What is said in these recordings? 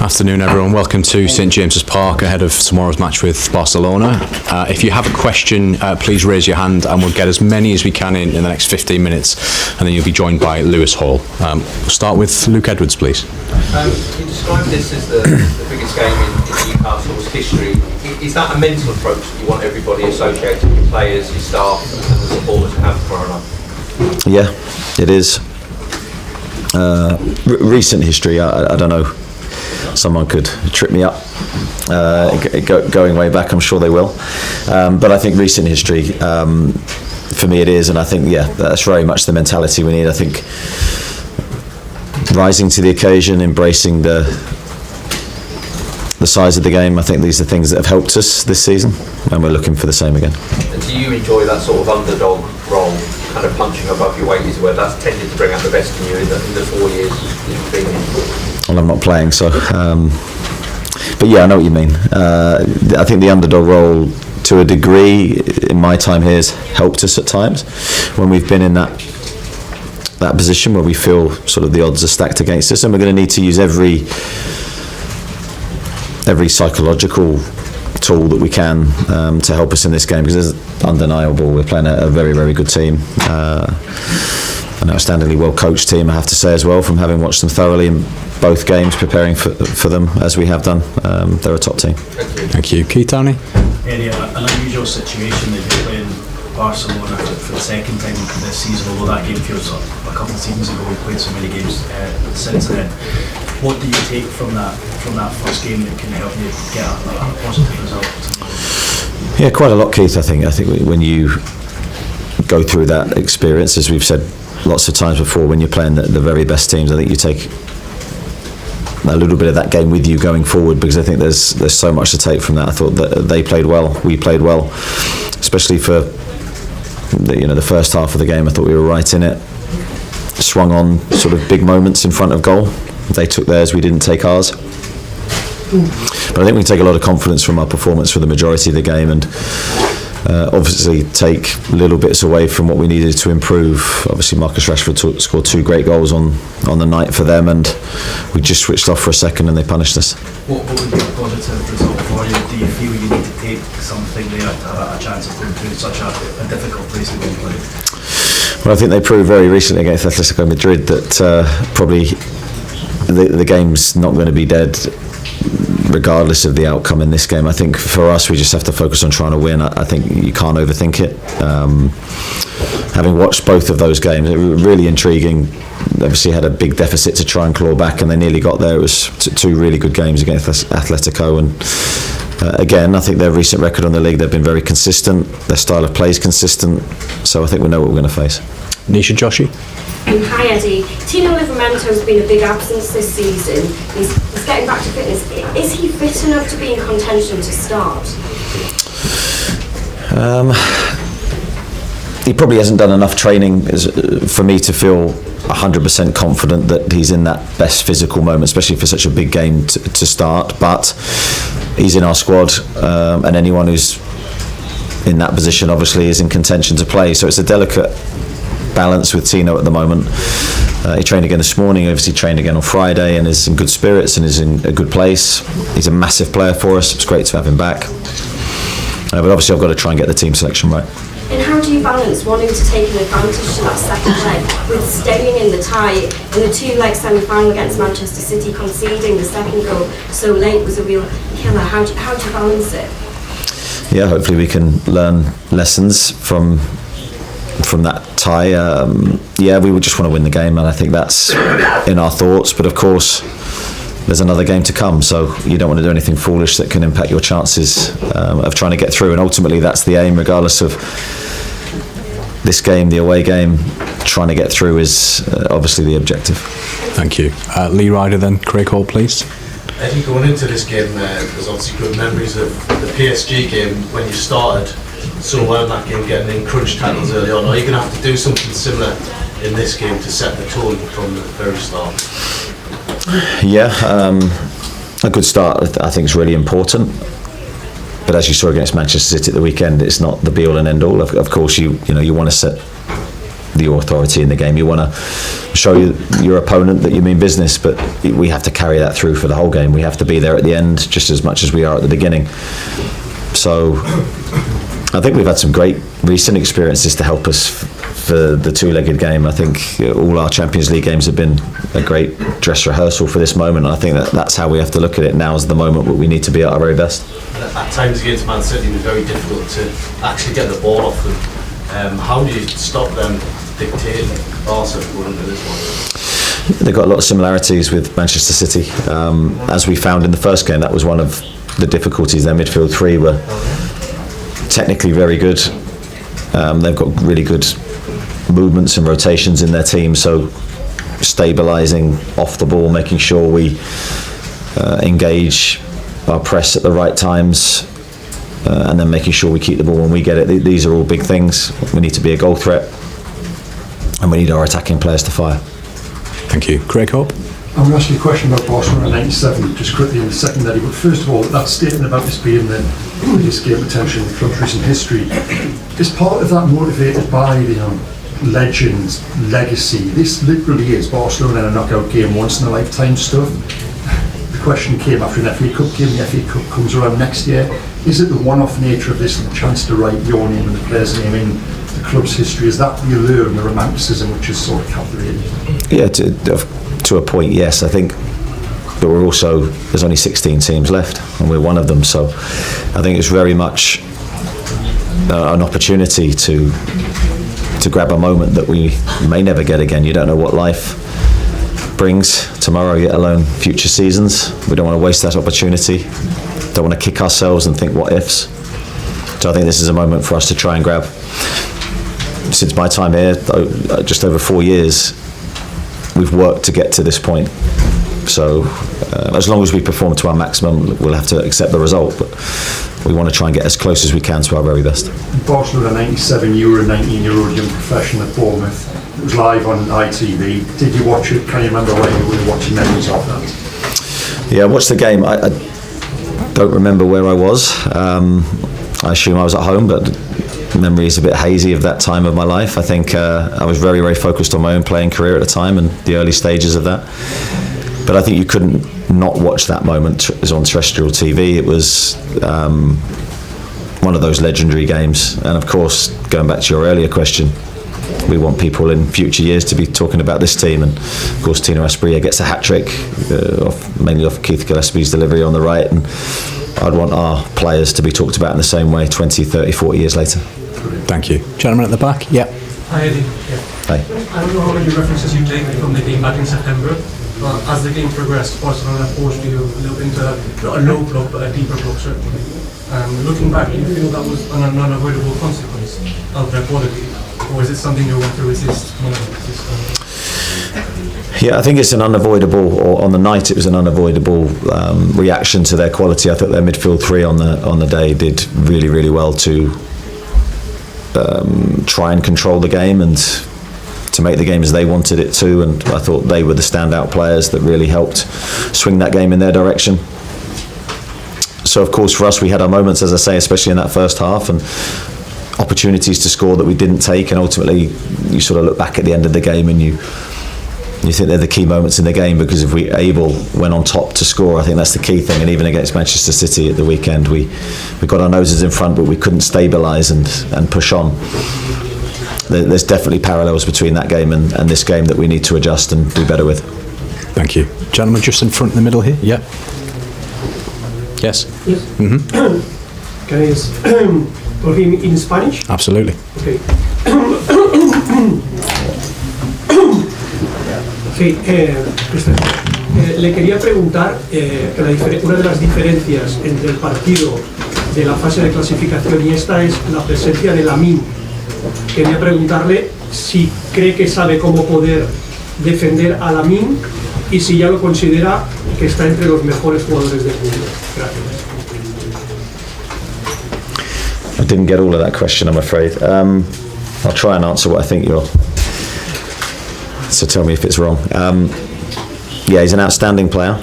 Afternoon, everyone. Welcome to St James's Park ahead of tomorrow's match with Barcelona. If you have a question, please raise your hand and we'll get as many as we can in the next 15 minutes, and then you'll be joined by Lewis Hall. We'll start with Luke Edwards, please. You described this as the biggest game in Newcastle's history. Is that a mental approach that you want everybody associated, your players, your staff and the supporters to have tomorrow night? Yeah, it is. Recent history, I don't know. Someone could trip me up going way back. I'm sure they will, but I think recent history for me it is, and I think that's very much the mentality we need. I think rising to the occasion, embracing the size of the game. I think these are things that have helped us this season, and we're looking for the same again. And do you enjoy that sort of underdog role, kind of punching above your weight, is where that's tended to bring out the best in you in the 4 years you've been in? Well, I'm not playing, so but yeah, I know what you mean. I think the underdog role, to a degree, in my time here, has helped us at times when we've been in that position where we feel sort of the odds are stacked against us, and we're going to need to use every psychological tool that we can to help us in this game, because it's undeniable we're playing a very, very good team, an outstandingly well coached team, I have to say as well, from having watched them thoroughly in both games, preparing for them as we have done. They're a top team. Thank you. Keith Downey. Eddie, an unusual situation that you're playing Barcelona for the second time this season, although that game feels a couple of seasons ago. We played so many games since then. What do you take from that first game that can help you get a positive result? Yeah, quite a lot, Keith. I think when you go through that experience, as we've said lots of times before, when you're playing the very best teams, I think you take a little bit of that game with you going forward, because I think there's so much to take from that. I thought that they played well, we played well, especially for the first half of the game. I thought we were right in it, swung on sort of big moments in front of goal. They took theirs, we didn't take ours. But I think we take a lot of confidence from our performance for the majority of the game, and obviously take little bits away from what we needed to improve. Obviously Marcus Rashford scored 2 great goals on the night for them, and we just switched off for a second and they punished us. What would be a positive result for you? Do you feel you need to take something there to have a chance of going through such a difficult place to go and play? Well, I think they proved very recently against Atletico Madrid that probably the game's not going to be dead regardless of the outcome in this game. I think for us, we just have to focus on trying to win. I think you can't overthink it. Having watched both of those games, it was really intriguing. Obviously had a big deficit to try and claw back, and they nearly got there. It was 2 really good games against Atletico, and again, I think their recent record on the league, they've been very consistent. Their style of play is consistent, so I think we know what we're going to face. Nisha Joshi. Hi Eddie. Tino Livermento's been a big absence this season. He's getting back to fitness. Is he fit enough to be in contention to start? He probably hasn't done enough training for me to feel 100% confident that he's in that best physical moment, especially for such a big game to start. But he's in our squad, and anyone who's in that position obviously is in contention to play. So it's a delicate balance with Tino at the moment. He trained again this morning, obviously trained again on Friday, and is in good spirits and is in a good place. He's a massive player for us. It's great to have him back. But obviously I've got to try and get the team selection right. And how do you balance wanting to take an advantage to that second leg with staying in the tie in the 2-leg semi-final against Manchester City? Conceding the second goal so late was a real killer. How do you balance it? Yeah, hopefully we can learn lessons from that tie. We would just want to win the game, and I think that's in our thoughts. But of course, there's another game to come, so you don't want to do anything foolish that can impact your chances of trying to get through. And ultimately, that's the aim, regardless of this game, the away game. Trying to get through is obviously the objective. Thank you. Lee Ryder, then Craig Hall, please. Eddie, going into this game, there's obviously good memories of the PSG game when you started so well in that game, getting in crunch tackles early on. Are you going to have to do something similar in this game to set the tone from the very start? Yeah, a good start I think is really important. But as you saw against Manchester City at the weekend, it's not the be all and end all. Of course, you want to set the authority in the game. You want to show your opponent that you mean business, but we have to carry that through for the whole game. We have to be there at the end just as much as we are at the beginning. So I think we've had some great recent experiences to help us for the two-legged game. I think all our Champions League games have been a great dress rehearsal for this moment, and I think that's how we have to look at it. Now is the moment where we need to be at our very best. At times against Man City, it was very difficult to actually get the ball off them. How do you stop them dictating Barca going into this one? They've got a lot of similarities with Manchester City. As we found in the first game, that was one of the difficulties. Their midfield three were technically very good. They've got really good movements and rotations in their team, so stabilising off the ball, making sure we engage our press at the right times, and then making sure we keep the ball when we get it. These are all big things. We need to be a goal threat, and we need our attacking players to fire. Thank you. Craig Hope. I'm going to ask you a question about Barcelona 97, just quickly in the secondary. But first of all, that statement about this being the biggest game potential in the club's recent history, is part of that motivated by the legends, legacy? This literally is Barcelona in a knockout game, once in a lifetime stuff. The question came after an FA Cup game. The FA Cup comes around next year. Is it the one-off nature of this and the chance to write your name and the player's name in the club's history? Is that the allure and the romanticism which is sort of captivating? Yeah, to a point, yes. I think, but we're also, there's only 16 teams left, and we're one of them. So I think it's very much an opportunity to grab a moment that we may never get again. You don't know what life brings tomorrow, yet alone future seasons. We don't want to waste that opportunity. Don't want to kick ourselves and think what ifs. So I think this is a moment for us to try and grab. Since my time here, just over 4 years, we've worked to get to this point. So as long as we perform to our maximum, we'll have to accept the result, but we want to try and get as close as we can to our very best. In Barcelona 97, you were a 19-year-old young professional at Bournemouth. It was live on HaytersTV. Did you watch it? Can you remember where you were watching memories of that? Yeah, I watched the game. I don't remember where I was. I assume I was at home, but memory is a bit hazy of that time of my life. I think I was very, very focused on my own playing career at the time and the early stages of that. But I think you couldn't not watch that moment. It was on terrestrial TV. It was one of those legendary games. And of course, going back to your earlier question, we want people in future years to be talking about this team. And of course, Tino Asprilla gets a hat-trick, mainly off Keith Gillespie's delivery on the right. And I'd want our players to be talked about in the same way 20, 30, 40 years later. Thank you. Gentleman at the back. Yeah. Hi, Eddie. Hi. I don't know how many references you take from the game back in September. As the game progressed, Barcelona forced you a little into a low block, but a deeper block certainly. Looking back, do you feel that was an unavoidable consequence of their quality? Or is it something you want to resist? Yeah, I think it's an unavoidable, or on the night it was an unavoidable reaction to their quality. I thought their midfield three on the day did really, really well to try and control the game and to make the game as they wanted it to, and I thought they were the standout players that really helped swing that game in their direction. So of course for us we had our moments, as I say, especially in that first half, and opportunities to score that we didn't take, and ultimately you sort of look back at the end of the game and you think they're the key moments in the game, because if we went on top to score, I think that's the key thing. And even against Manchester City at the weekend, we got our noses in front, but we couldn't stabilise and push on. There's definitely parallels between that game and this game that we need to adjust and do better with. Thank you. Gentleman just in front in the middle here. Yeah. Yes. Yes. Mm-hmm. Can I talk in Spanish? Absolutely. Okay. Sí, le quería preguntar que una de las diferencias entre el partido de la fase de clasificación y esta es la presencia de Lamine. Quería preguntarle si cree que sabe cómo poder defender a Lamine y si ya lo considera que está entre los mejores jugadores del mundo. Gracias. I didn't get all of that question, I'm afraid. I'll try and answer what I think you're... So tell me if it's wrong. Yeah, he's an outstanding player.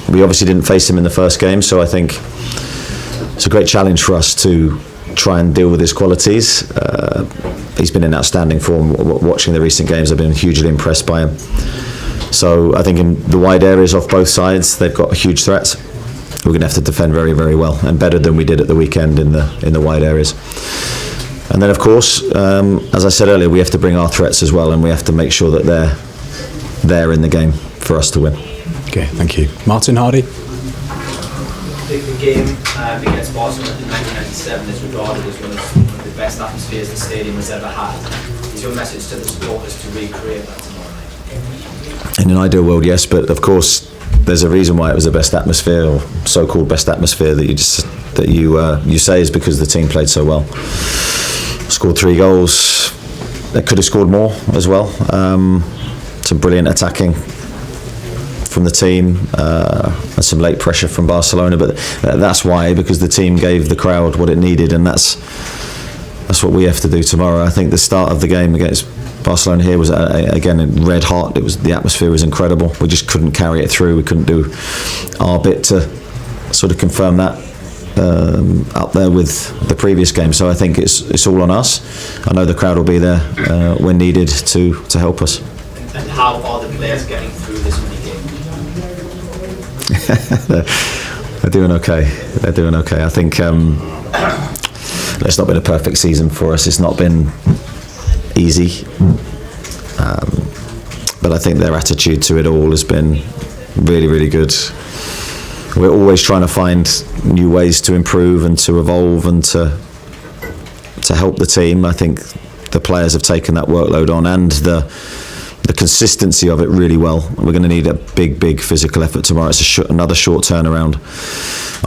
We obviously didn't face him in the first game, so I think it's a great challenge for us to try and deal with his qualities. he's been in outstanding form. Watching the recent games, I've been hugely impressed by him. So I think in the wide areas off both sides, they've got huge threats. We're going to have to defend very, very well, and better than we did at the weekend in the wide areas. And then, of course, as I said earlier, we have to bring our threats as well, and we have to make sure that they're there in the game for us to win. Okay, thank you. Martin Hardy. The game against Barcelona in 1997 is regarded as one of the best atmospheres the stadium has ever had. Is your message to the supporters to recreate that tomorrow night? In an ideal world, yes, but of course there's a reason why it was the best atmosphere, or so-called best atmosphere that you say is because the team played so well. Scored 3 goals. They could have scored more as well. Some brilliant attacking from the team, and some late pressure from Barcelona, but that's why, because the team gave the crowd what it needed, and that's what we have to do tomorrow. I think the start of the game against Barcelona here was again red hot. The atmosphere was incredible. We just couldn't carry it through. We couldn't do our bit to sort of confirm that up there with the previous game. So I think it's all on us. I know the crowd will be there when needed to help us. And how are the players getting through this mini game? They're doing okay. They're doing okay. I think it's not been a perfect season for us. It's not been easy, but I think their attitude to it all has been really, really good. We're always trying to find new ways to improve and to evolve and to help the team. I think the players have taken that workload on, and the consistency of it really well. We're going to need a big physical effort tomorrow. It's another short turnaround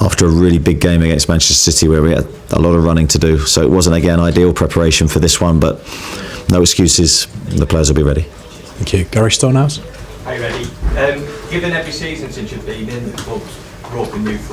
after a really big game against Manchester City where we had a lot of running to do. So it wasn't, again, ideal preparation for this one, but no excuses. The players will be ready. Thank you. Gary Stonehouse. Are you ready? Given every season since you've been in the club's broken new front